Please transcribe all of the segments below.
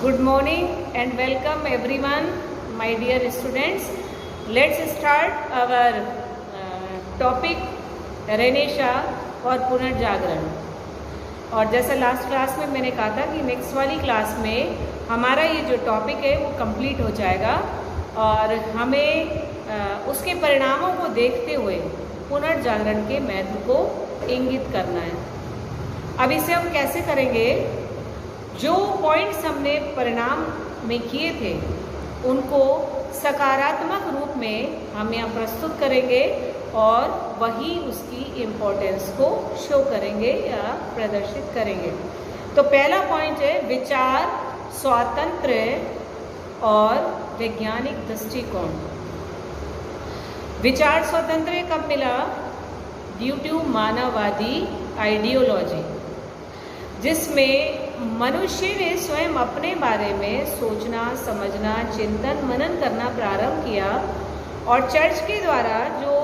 Good morning and welcome everyone, my dear students. Let's start our topic Renaissance और पुनर्जागरण। और जैसा last class में मैंने कहा था कि नेक्स्ट वाली क्लास में हमारा ये जो टॉपिक है वो कंप्लीट हो जाएगा और हमें उसके परिणामों को देखते हुए पुनर्जागरण के महत्व को इंगित करना है। अब इसे हम कैसे करेंगे? जो पॉइंट्स हमने परिणाम में किए थे उनको सकारात्मक रूप में हम यहाँ प्रस्तुत करेंगे और वही उसकी इम्पोर्टेंस को शो करेंगे या प्रदर्शित करेंगे। तो पहला पॉइंट है विचार स्वातंत्र्य और वैज्ञानिक दृष्टिकोण। विचार स्वातंत्र्य कब मिला? ड्यू टू मानववादी आइडियोलॉजी, जिसमें मनुष्य ने स्वयं अपने बारे में सोचना, समझना, चिंतन मनन करना प्रारंभ किया और चर्च के द्वारा जो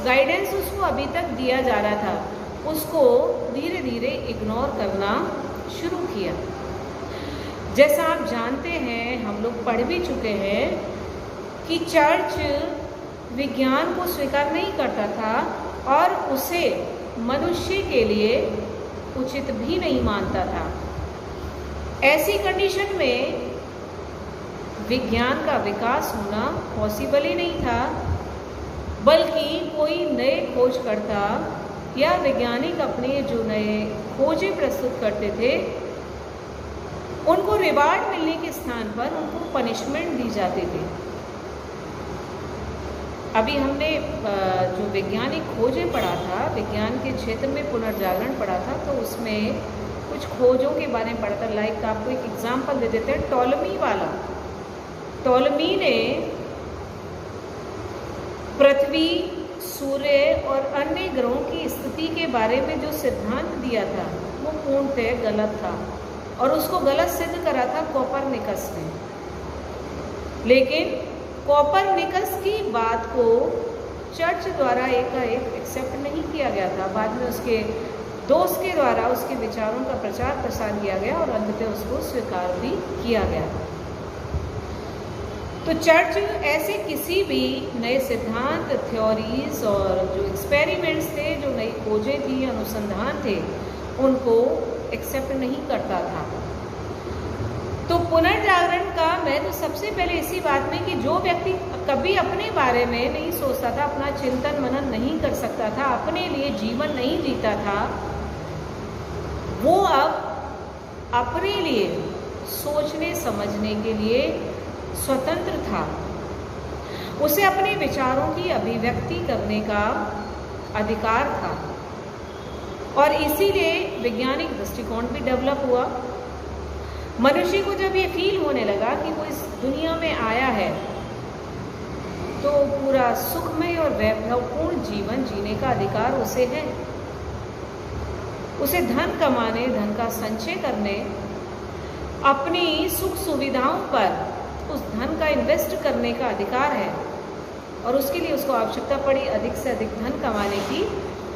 गाइडेंस उसको अभी तक दिया जा रहा था उसको धीरे धीरे इग्नोर करना शुरू किया। जैसा आप जानते हैं, हम लोग पढ़ भी चुके हैं कि चर्च विज्ञान को स्वीकार नहीं करता था और उसे मनुष्य के लिए उचित भी नहीं मानता था। ऐसी कंडीशन में विज्ञान का विकास होना पॉसिबल ही नहीं था, बल्कि कोई नए खोजकर्ता या वैज्ञानिक अपने जो नए खोजें प्रस्तुत करते थे उनको रिवार्ड मिलने के स्थान पर उनको पनिशमेंट दी जाती थी। अभी हमने जो वैज्ञानिक खोजें पढ़ा था, विज्ञान के क्षेत्र में पुनर्जागरण पढ़ा था, तो उसमें कुछ खोजों के बारे में पढ़ा था। लाइक आपको एक एग्जांपल दे देते हैं, टॉलमी वाला। टॉलमी ने पृथ्वी, सूर्य और अन्य ग्रहों की स्थिति के बारे में जो सिद्धांत दिया था वो पूर्णतः गलत था और उसको गलत सिद्ध करा था कोपरनिकस ने। लेकिन कोपरनिकस की बात को चर्च द्वारा एकाएक एक्सेप्ट नहीं किया गया था। बाद में उसके दोस्त के द्वारा उसके विचारों का प्रचार प्रसार किया गया और अंततः उसको स्वीकार भी किया गया। तो चर्च ऐसे किसी भी नए सिद्धांत, थ्योरीज और जो एक्सपेरिमेंट्स थे, जो नई खोजें थी, अनुसंधान थे, उनको एक्सेप्ट नहीं करता था। तो पुनर्जागरण का मैं तो सबसे पहले इसी बात में कि जो व्यक्ति कभी अपने बारे में नहीं सोचता था, अपना चिंतन मनन नहीं कर सकता था, अपने लिए जीवन नहीं जीता था, वो अब अपने लिए सोचने समझने के लिए स्वतंत्र था। उसे अपने विचारों की अभिव्यक्ति करने का अधिकार था और इसीलिए वैज्ञानिक दृष्टिकोण भी डेवलप हुआ। मनुष्य को जब ये फील होने लगा कि वो इस दुनिया में आया है तो पूरा सुखमय और वैभवपूर्ण जीवन जीने का अधिकार उसे है। उसे धन कमाने, धन का संचय करने, अपनी सुख सुविधाओं पर उस धन का इन्वेस्ट करने का अधिकार है और उसके लिए उसको आवश्यकता पड़ी अधिक से अधिक धन कमाने की।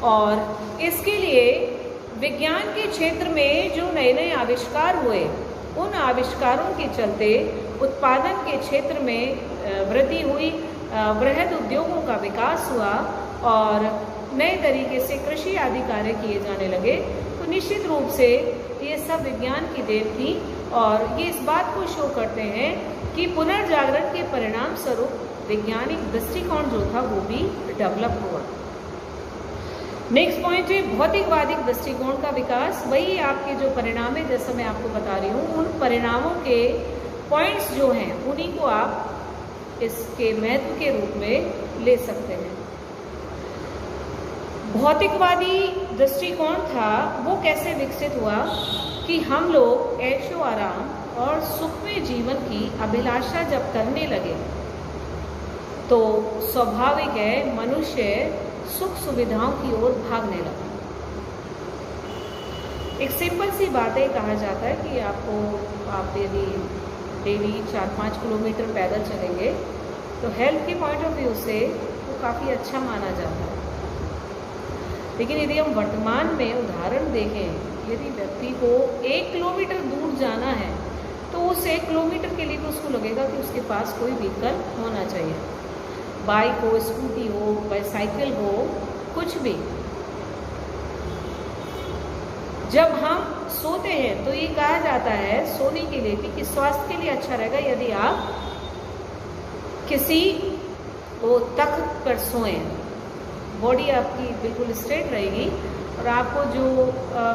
और इसके लिए विज्ञान के क्षेत्र में जो नए नए आविष्कार हुए, उन आविष्कारों के चलते उत्पादन के क्षेत्र में वृद्धि हुई, वृहद उद्योगों का विकास हुआ और नए तरीके से कृषि आदि कार्य किए जाने लगे। तो निश्चित रूप से ये सब विज्ञान की देन थी और ये इस बात को शो करते हैं कि पुनर्जागरण के परिणाम स्वरूप वैज्ञानिक दृष्टिकोण जो था वो भी डेवलप हुआ। नेक्स्ट पॉइंट है भौतिकवादी दृष्टिकोण का विकास। वही आपके जो परिणाम है, जैसा मैं आपको बता रही हूँ, उन परिणामों के पॉइंट्स जो हैं उन्हीं को आप इसके महत्व के रूप में ले सकते हैं। भौतिकवादी दृष्टिकोण था वो कैसे विकसित हुआ कि हम लोग ऐशो आराम और सुखमय जीवन की अभिलाषा जब करने लगे तो स्वाभाविक है मनुष्य सुख सुविधाओं की ओर भागने लगा। एक सिंपल सी बात है, कहा जाता है कि आप यदि डेली 4-5 किलोमीटर पैदल चलेंगे तो हेल्थ के पॉइंट ऑफ व्यू से वो काफ़ी अच्छा माना जाता है। लेकिन यदि हम वर्तमान में उदाहरण देखें, यदि व्यक्ति को 1 किलोमीटर दूर जाना है तो उस 1 किलोमीटर के लिए तो उसको लगेगा कि उसके पास कोई व्हीकल होना चाहिए, बाइक हो, स्कूटी हो, बाईसाइकिल हो, कुछ भी। जब हम सोते हैं तो ये कहा जाता है सोने के लिए भी कि स्वास्थ्य के लिए अच्छा रहेगा यदि आप किसी वो तख्त पर सोएं, बॉडी आपकी बिल्कुल स्ट्रेट रहेगी और आपको जो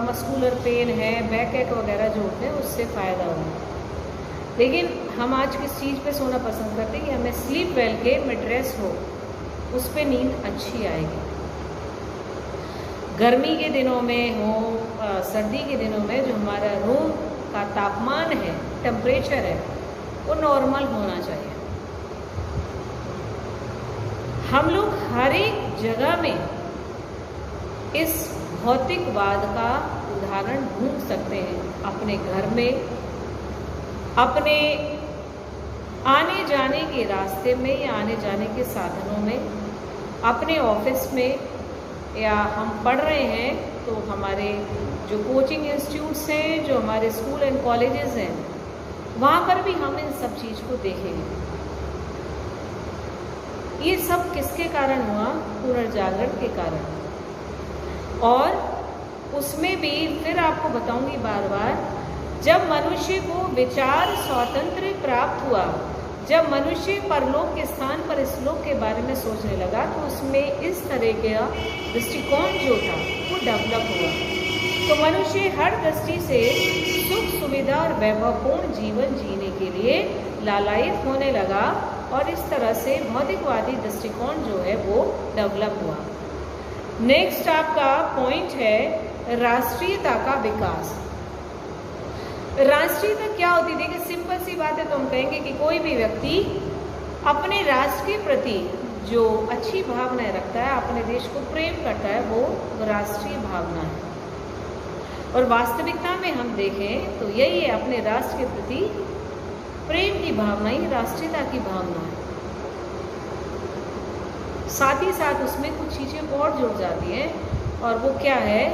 मस्कुलर पेन है, बैक एक वगैरह जो होते हैं उससे फ़ायदा होगा। लेकिन हम आज किस चीज़ पे सोना पसंद करते हैं कि हमें स्लीप वेल के मैट्रेस हो, उस पर नींद अच्छी आएगी। गर्मी के दिनों में हो, सर्दी के दिनों में जो हमारा रूम का तापमान है, टेम्परेचर है, वो नॉर्मल होना चाहिए। हम लोग हर एक जगह में इस भौतिकवाद का उदाहरण ढूंढ सकते हैं, अपने घर में, अपने आने जाने के रास्ते में या आने जाने के साधनों में, अपने ऑफिस में, या हम पढ़ रहे हैं तो हमारे जो कोचिंग इंस्टीट्यूट्स हैं, जो हमारे स्कूल एंड कॉलेजेस हैं, वहाँ पर भी हम इन सब चीज़ को देखेंगे। ये सब किसके कारण हुआ? पुनर्जागरण के कारण। और उसमें भी फिर आपको बताऊंगी बार बार, जब मनुष्य को विचार स्वातंत्र्य प्राप्त हुआ, जब मनुष्य परलोक के स्थान पर इस लोक के बारे में सोचने लगा, तो उसमें इस तरह का दृष्टिकोण जो था वो डेवलप हुआ। तो मनुष्य हर दृष्टि से सुख सुविधा और वैभवपूर्ण जीवन जीने के लिए लालायित होने लगा और इस तरह से भौतिकवादी दृष्टिकोण जो है वो डेवलप हुआ। नेक्स्ट आपका पॉइंट है राष्ट्रीयता का विकास। राष्ट्रीयता क्या होती? देखिए सिंपल सी बात है, तो हम कहेंगे कि कोई भी व्यक्ति अपने राष्ट्र के प्रति जो अच्छी भावनाएं रखता है, अपने देश को प्रेम करता है, वो राष्ट्रीय भावना है। और वास्तविकता में हम देखें तो यही है, अपने राष्ट्र के प्रति प्रेम की भावना ही राष्ट्रीयता की भावना है। साथ ही साथ उसमें कुछ चीज़ें और जुड़ जाती हैं, और वो क्या है?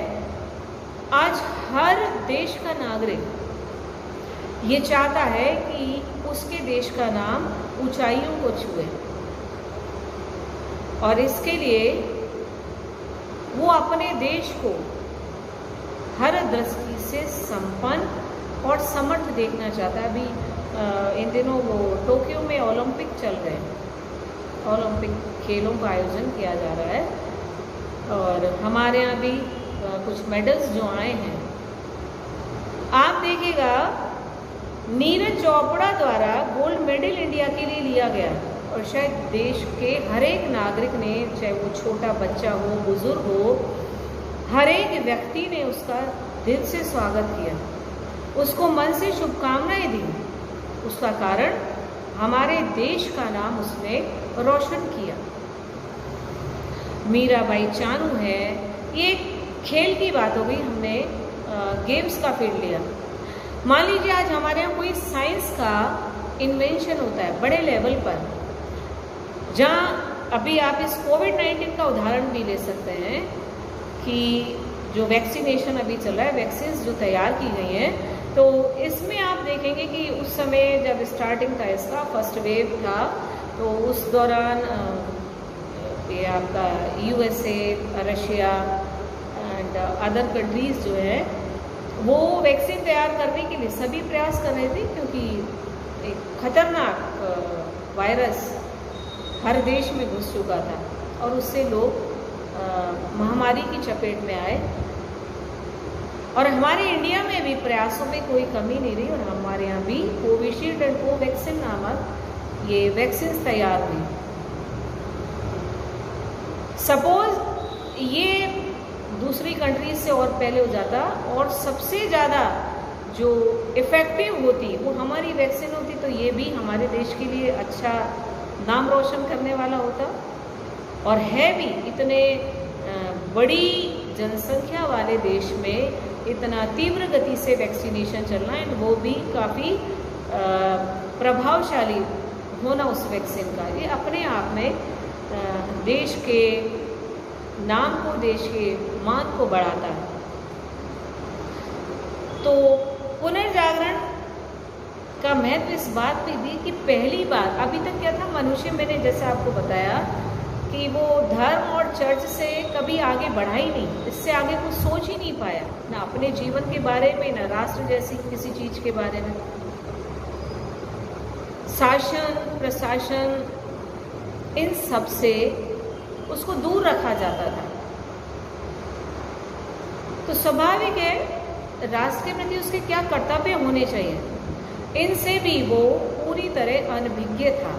आज हर देश का नागरिक ये चाहता है कि उसके देश का नाम ऊंचाइयों को छुए, और इसके लिए वो अपने देश को हर दृष्टि से संपन्न और समर्थ देखना चाहता है। अभी इन दिनों वो टोक्यो में ओलंपिक चल रहे हैं, ओलंपिक खेलों का आयोजन किया जा रहा है, और हमारे यहाँ भी कुछ मेडल्स जो आए हैं, आप देखिएगा नीरज चोपड़ा द्वारा गोल्ड मेडल इंडिया के लिए लिया गया, और शायद देश के हर एक नागरिक ने, चाहे वो छोटा बच्चा हो, बुजुर्ग हो, हर एक व्यक्ति ने उसका दिल से स्वागत किया, उसको मन से शुभकामनाएं दी। उसका कारण हमारे देश का नाम उसने रोशन किया। मीराबाई चानू है, ये खेल की बात हो गई, हमने गेम्स का फील्ड लिया। मान लीजिए आज हमारे यहाँ कोई साइंस का इन्वेंशन होता है बड़े लेवल पर, जहाँ अभी आप इस कोविड-19 का उदाहरण भी ले सकते हैं कि जो वैक्सीनेशन अभी चल रहा है, वैक्सीन जो तैयार की गई हैं, तो इसमें आप देखेंगे कि उस समय जब स्टार्टिंग था, इसका फर्स्ट वेव था, तो उस दौरान ये आपका USA, Russia and other countries जो है वो वैक्सीन तैयार करने के लिए सभी प्रयास कर रहे थे, क्योंकि एक खतरनाक वायरस हर देश में घुस चुका था और उससे लोग महामारी की चपेट में आए। और हमारे इंडिया में भी प्रयासों में कोई कमी नहीं रही, और हमारे यहाँ भी कोविशील्ड एंड कोवैक्सीन नामक ये वैक्सीन तैयार हुई। सपोज ये दूसरी कंट्रीज से और पहले हो जाता, और सबसे ज़्यादा जो इफ़ेक्टिव होती वो हमारी वैक्सीन होती, तो ये भी हमारे देश के लिए अच्छा नाम रोशन करने वाला होता। और है भी, इतने बड़ी जनसंख्या वाले देश में इतना तीव्र गति से वैक्सीनेशन चलना है, वो भी काफ़ी प्रभावशाली होना उस वैक्सीन का, ये अपने आप में देश के नाम को, देश के मान को बढ़ाता है। तो पुनर्जागरण का का महत्व इस बात में भी कि पहली बार, अभी तक क्या था, मनुष्य, मैंने जैसे आपको बताया कि वो धर्म और चर्च से कभी आगे बढ़ा ही नहीं, इससे आगे कुछ सोच ही नहीं पाया, ना अपने जीवन के बारे में, ना राष्ट्र जैसी किसी चीज के बारे में। शासन प्रशासन इन सब से उसको दूर रखा जाता था। तो स्वाभाविक है राष्ट्र के प्रति उसके क्या कर्तव्य होने चाहिए, इनसे भी वो पूरी तरह अनभिज्ञ था।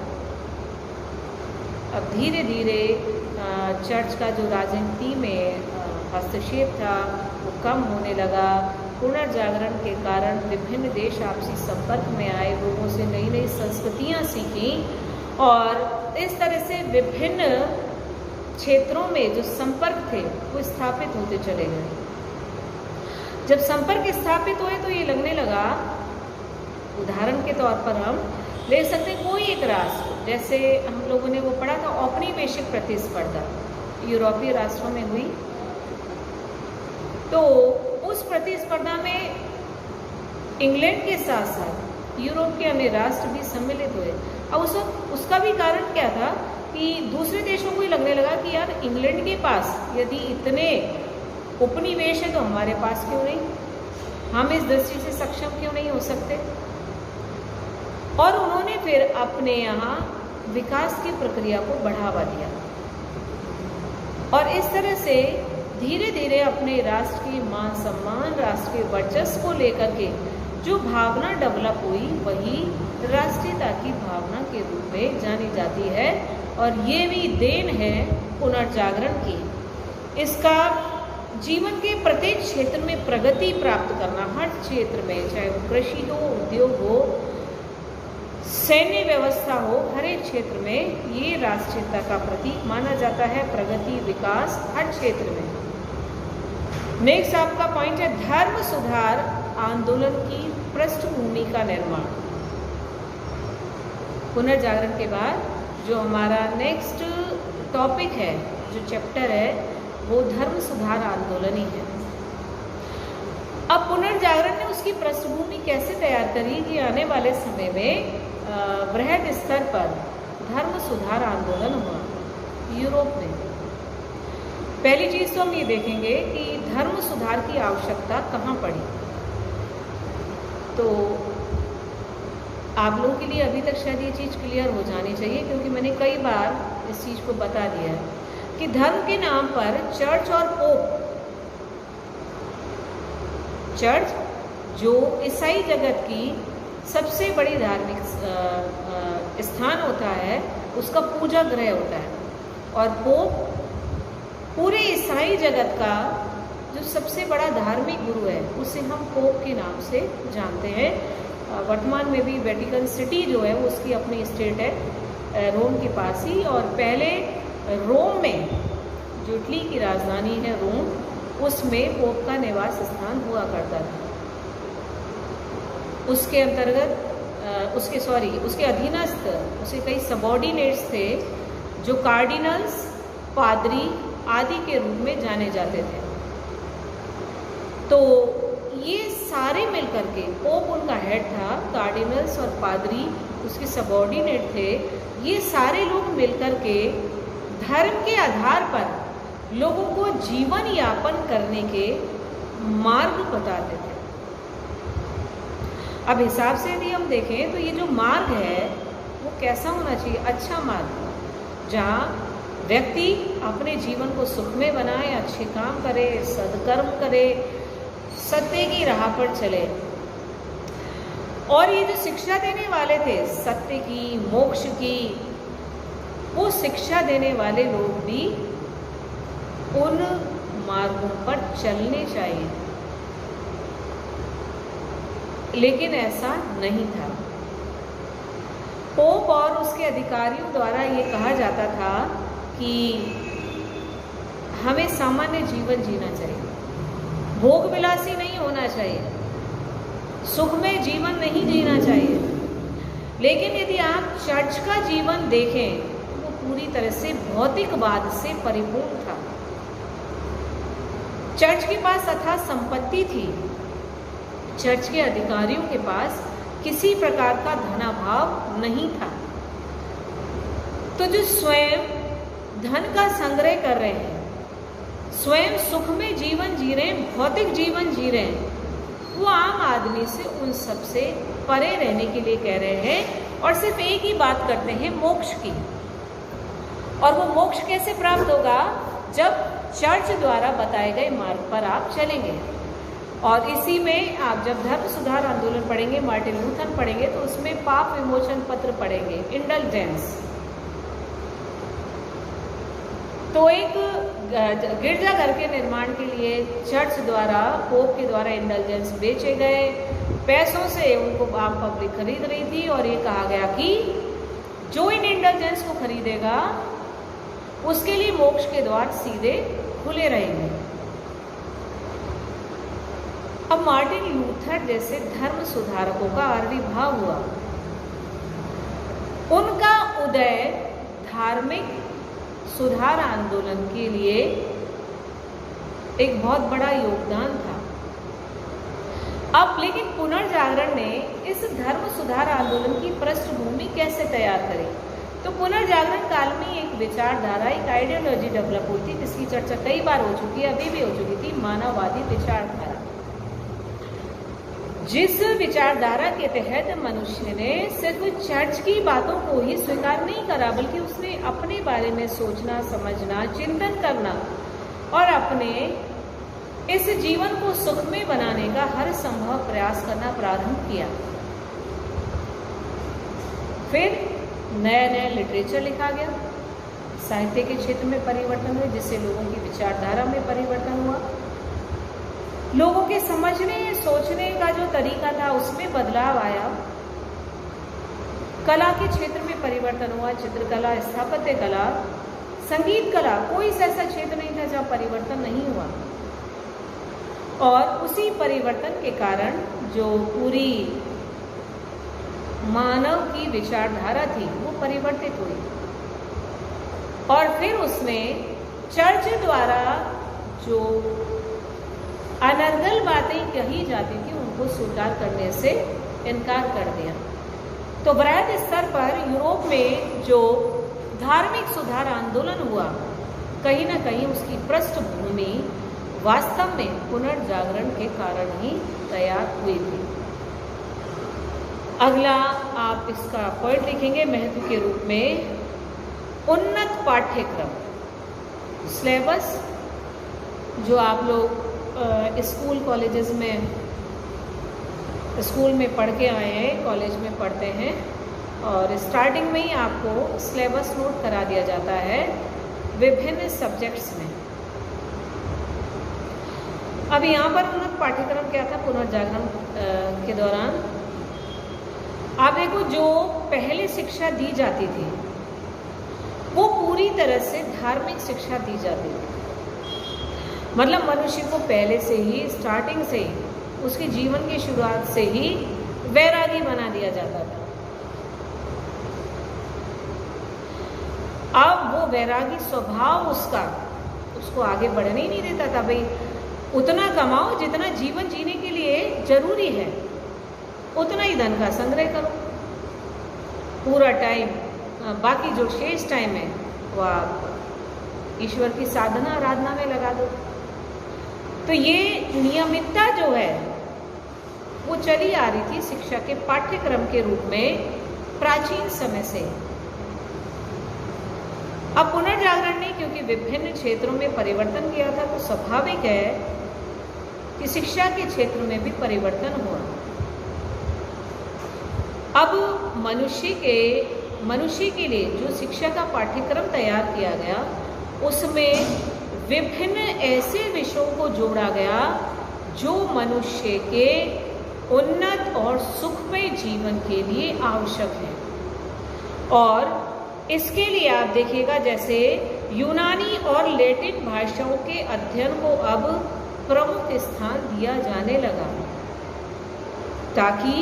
अब धीरे धीरे चर्च का जो राजनीति में हस्तक्षेप था वो कम होने लगा। पुनर्जागरण के कारण विभिन्न देश आपसी संपर्क में आए, लोगों से नई नई संस्कृतियाँ सीखी और इस तरह से विभिन्न क्षेत्रों में जो संपर्क थे वो स्थापित होते चले गए। जब संपर्क स्थापित हुए तो ये लगने लगा, उदाहरण के तौर पर हम ले सकते हैं कोई एक राष्ट्र, जैसे हम लोगों ने वो पढ़ा था औपनिवेशिक प्रतिस्पर्धा यूरोपीय राष्ट्रों में हुई, तो उस प्रतिस्पर्धा में इंग्लैंड के साथ साथ यूरोप के अन्य राष्ट्र भी सम्मिलित हुए। अब उसका भी कारण क्या था कि दूसरे देशों को ही लगने लगा कि यार इंग्लैंड के पास यदि इतने उपनिवेश है तो हमारे पास क्यों नहीं, हम इस दृष्टि से सक्षम क्यों नहीं हो सकते। और उन्होंने फिर अपने यहाँ विकास की प्रक्रिया को बढ़ावा दिया और इस तरह से धीरे धीरे अपने राष्ट्र की मान सम्मान, राष्ट्र के वर्चस्व को लेकर के जो भावना डेवलप हुई वही राष्ट्रीयता की भावना के रूप में जानी जाती है। और ये भी देन है पुनर्जागरण की। इसका जीवन के प्रत्येक क्षेत्र में प्रगति प्राप्त करना, हर क्षेत्र में, चाहे वो कृषि हो, उद्योग हो, सैन्य व्यवस्था हो, हर एक क्षेत्र में ये राष्ट्रीयता का प्रतीक माना जाता है। प्रगति, विकास हर क्षेत्र में। नेक्स्ट आपका पॉइंट है धर्म सुधार आंदोलन की पृष्ठभूमि का निर्माण। पुनर्जागरण के बाद जो हमारा नेक्स्ट टॉपिक है, जो चैप्टर है, वो धर्म सुधार आंदोलन ही है। अब पुनर्जागरण ने उसकी पृष्ठभूमि कैसे तैयार करी कि आने वाले समय में बृहद स्तर पर धर्म सुधार आंदोलन हुआ यूरोप में। पहली चीज तो हम ये देखेंगे कि धर्म सुधार की आवश्यकता कहाँ पड़ी। तो आप लोगों के लिए अभी तक शायद ये चीज़ क्लियर हो जानी चाहिए, क्योंकि मैंने कई बार इस चीज़ को बता दिया है कि धर्म के नाम पर चर्च और पोप, चर्च जो ईसाई जगत की सबसे बड़ी धार्मिक स्थान होता है, उसका पूजा गृह होता है, और पोप पूरे ईसाई जगत का जो सबसे बड़ा धार्मिक गुरु है, उसे हम पोप के नाम से जानते हैं। वर्तमान में भी वेटिकन सिटी जो है वो उसकी अपनी स्टेट है रोम के पास ही, और पहले रोम में, जो इटली की राजधानी है रोम, उसमें पोप का निवास स्थान हुआ करता था। उसके अंतर्गत उसके अधीनस्थ उसे कई सबॉर्डिनेट्स थे जो कार्डिनल्स, पादरी आदि के रूप में जाने जाते थे। तो ये सारे मिलकर के, पोप उनका हेड था, कार्डिनल्स और पादरी उसके सबॉर्डिनेट थे, ये सारे लोग मिलकर के धर्म के आधार पर लोगों को जीवन यापन करने के मार्ग बताते थे। अब हिसाब से यदि हम देखें तो ये जो मार्ग है वो कैसा होना चाहिए? अच्छा मार्ग, जहाँ व्यक्ति अपने जीवन को सुखमय बनाए, अच्छे काम करे, सद्कर्म करे, सत्य की राह पर चले। और ये जो शिक्षा देने वाले थे सत्य की, मोक्ष की, वो शिक्षा देने वाले लोग भी उन मार्गों पर चलने चाहिए, लेकिन ऐसा नहीं था। पोप और उसके अधिकारियों द्वारा ये कहा जाता था कि हमें सामान्य जीवन जीना चाहिए, भोग विलासी नहीं होना चाहिए, सुखमय जीवन नहीं जीना चाहिए। लेकिन यदि आप चर्च का जीवन देखें तो वो पूरी तरह से भौतिकवाद से परिपूर्ण था। चर्च के पास अथाह संपत्ति थी, चर्च के अधिकारियों के पास किसी प्रकार का धनाभाव नहीं था। तो जो स्वयं धन का संग्रह कर रहे हैं, स्वयं सुख में जीवन जी रहे हैं, भौतिक जीवन जी रहे हैं, वो आम आदमी से उन सब से परे रहने के लिए कह रहे हैं और सिर्फ एक ही बात करते हैं, मोक्ष की। और वो मोक्ष कैसे प्राप्त होगा? जब चर्च द्वारा बताए गए मार्ग पर आप चलेंगे। और इसी में आप जब धर्म सुधार आंदोलन पढ़ेंगे, मार्टिन लूथर पढ़ेंगे, तो उसमें पाप विमोचन पत्र पढ़ेंगे, इंडल्जेंस। तो एक गिरजाघर के निर्माण के लिए चर्च द्वारा, पोप के द्वारा इंडल्जेंस बेचे गए, पैसों से उनको आम पब्लिक खरीद रही थी। और ये कहा गया कि जो इन इंडल्जेंस को खरीदेगा उसके लिए मोक्ष के द्वार सीधे खुले रहेंगे। अब मार्टिन लूथर जैसे धर्म सुधारकों का आविर्भाव हुआ, उनका उदय धार्मिक सुधार आंदोलन के लिए एक बहुत बड़ा योगदान था। अब लेकिन पुनर्जागरण ने इस धर्म सुधार आंदोलन की पृष्ठभूमि कैसे तैयार करी? तो पुनर्जागरण काल में एक विचारधारा, एक आइडियोलॉजी डेवलप हुई थी, जिसकी चर्चा कई बार हो चुकी है, अभी भी हो चुकी थी, मानववादी विचारधारा। जिस विचारधारा के तहत मनुष्य ने सिर्फ चर्च की बातों को ही स्वीकार नहीं करा, बल्कि उसने अपने बारे में सोचना, समझना, चिंतन करना और अपने इस जीवन को सुखमय बनाने का हर संभव प्रयास करना प्रारंभ किया। फिर नया नया लिटरेचर लिखा गया, साहित्य के क्षेत्र में परिवर्तन हुए, जिससे लोगों की विचारधारा में परिवर्तन हुआ, लोगों के समझने सोचने का जो तरीका था उसमें बदलाव आया, कला के क्षेत्र में परिवर्तन हुआ, चित्रकला, स्थापत्य कला, संगीत कला, कोई ऐसा क्षेत्र नहीं था जहाँ परिवर्तन नहीं हुआ। और उसी परिवर्तन के कारण जो पूरी मानव की विचारधारा थी वो परिवर्तित हुई। और फिर उसमें चर्च द्वारा जो अनर्गल बातें कही जाती थी उनको स्वीकार करने से इनकार कर दिया। तो वृहद स्तर पर यूरोप में जो धार्मिक सुधार आंदोलन हुआ, कहीं ना कहीं उसकी पृष्ठभूमि वास्तव में पुनर्जागरण के कारण ही तैयार हुई थी। अगला आप इसका पॉइंट लिखेंगे महत्व के रूप में, उन्नत पाठ्यक्रम, सिलेबस जो आप लोग स्कूल कॉलेजेस में, स्कूल में पढ़ के आए हैं, कॉलेज में पढ़ते हैं, और स्टार्टिंग में ही आपको सिलेबस नोट करा दिया जाता है विभिन्न सब्जेक्ट्स में। अब यहाँ पर उन्नत पाठ्यक्रम क्या था पुनर्जागरण के दौरान? आप देखो, जो पहले शिक्षा दी जाती थी वो पूरी तरह से धार्मिक शिक्षा दी जाती थी। मतलब मनुष्य को पहले से ही, स्टार्टिंग से ही, उसके जीवन की शुरुआत से ही वैरागी बना दिया जाता था। अब वो वैरागी स्वभाव उसको आगे बढ़ने ही नहीं देता था। भाई उतना कमाओ जितना जीवन जीने के लिए जरूरी है, उतना ही धन का संग्रह करो, पूरा टाइम, बाकी जो शेष टाइम है वो आप ईश्वर की साधना आराधना में लगा दो। तो ये नियमितता जो है वो चली आ रही थी शिक्षा के पाठ्यक्रम के रूप में प्राचीन समय से। अब पुनर्जागरण ने क्योंकि विभिन्न क्षेत्रों में परिवर्तन किया था, तो स्वाभाविक है कि शिक्षा के क्षेत्र में भी परिवर्तन हुआ। अब मनुष्य के लिए जो शिक्षा का पाठ्यक्रम तैयार किया गया, उसमें विभिन्न ऐसे विषयों को जोड़ा गया जो मनुष्य के उन्नत और सुखमय जीवन के लिए आवश्यक है। और इसके लिए आप देखिएगा, जैसे यूनानी और लैटिन भाषाओं के अध्ययन को अब प्रमुख स्थान दिया जाने लगा, ताकि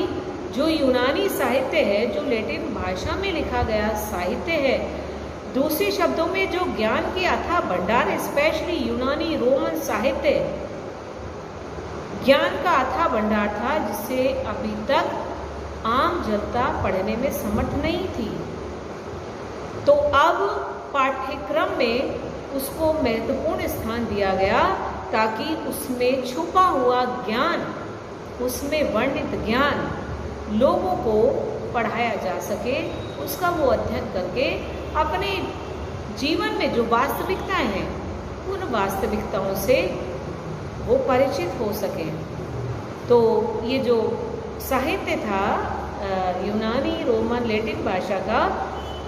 जो यूनानी साहित्य है, जो लैटिन भाषा में लिखा गया साहित्य है, दूसरे शब्दों में जो ज्ञान के अथाह भंडार, स्पेशली यूनानी रोमन साहित्य ज्ञान का अथाह भंडार था, जिसे अभी तक जलता पढ़ने में समर्थ नहीं थी। तो अब पाठ्यक्रम में उसको महत्वपूर्ण स्थान दिया गया ताकि उसमें छुपा हुआ ज्ञान, उसमें वर्णित ज्ञान लोगों को पढ़ाया जा सके, उसका वो अध्ययन करके अपने जीवन में जो वास्तविकताएं हैं उन वास्तविकताओं से वो परिचित हो सके। तो ये जो साहित्य था यूनानी, रोमन, लैटिन भाषा का,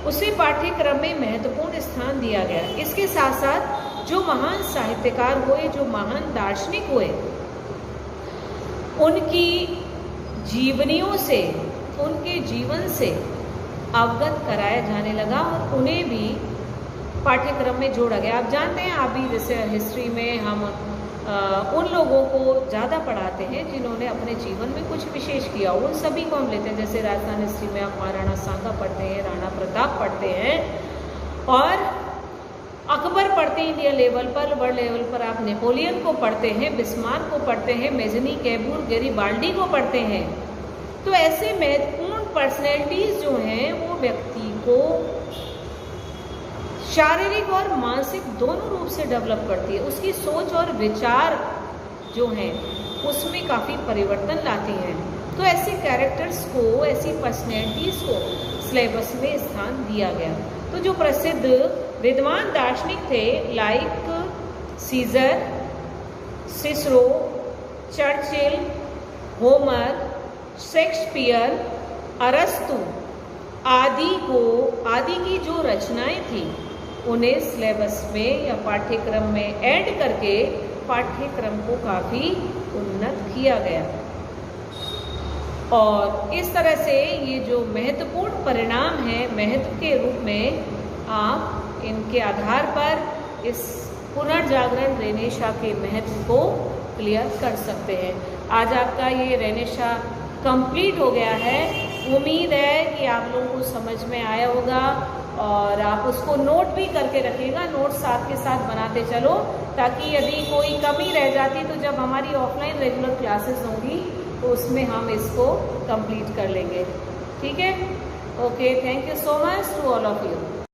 उसे पाठ्यक्रम में महत्वपूर्ण स्थान दिया गया। इसके साथ साथ जो महान साहित्यकार हुए, जो महान दार्शनिक हुए, उनकी जीवनियों से, उनके जीवन से अवगत कराया जाने लगा और उन्हें भी पाठ्यक्रम में जोड़ा गया। आप जानते हैं, आप भी जैसे हिस्ट्री में हम उन लोगों को ज़्यादा पढ़ाते हैं जिन्होंने अपने जीवन में कुछ विशेष किया, उन सभी को हम लेते हैं। जैसे राजस्थान हिस्ट्री में आप महाराणा सांगा पढ़ते हैं, राणा प्रताप पढ़ते हैं, और अकबर पढ़ते हैं इंडिया लेवल पर। वर्ल्ड लेवल पर आप नेपोलियन को पढ़ते हैं, बिस्मार्क को पढ़ते हैं, मेजनी, कैबूर, गैरीबाल्डी को पढ़ते हैं। तो ऐसे महत्वपूर्ण पर्सनैलिटीज जो हैं वो व्यक्ति को शारीरिक और मानसिक दोनों रूप से डेवलप करती है। उसकी सोच और विचार जो हैं उसमें काफ़ी परिवर्तन लाती हैं। तो ऐसे कैरेक्टर्स को, ऐसी पर्सनैलिटीज़ को सिलेबस में स्थान दिया गया। तो जो प्रसिद्ध विद्वान दार्शनिक थे like Caesar, Cicero, Churchill, Homer, Shakespeare, अरस्तु आदि की जो रचनाएं थी उन्हें सिलेबस में या पाठ्यक्रम में ऐड करके पाठ्यक्रम को काफ़ी उन्नत किया गया। और इस तरह से ये जो महत्वपूर्ण परिणाम है, महत्व के रूप में आप इनके आधार पर इस पुनर्जागरण रेनेसां के महत्व को क्लियर कर सकते हैं। आज आपका ये रेनेसां कंप्लीट हो गया है। उम्मीद है कि आप लोगों को समझ में आया होगा और आप उसको नोट भी करके रखिएगा। नोट साथ के साथ बनाते चलो, ताकि यदि कोई कमी रह जाती तो जब हमारी ऑफलाइन रेगुलर क्लासेस होंगी तो उसमें हम इसको कंप्लीट कर लेंगे। ठीक है, okay, thank you so much to all of you.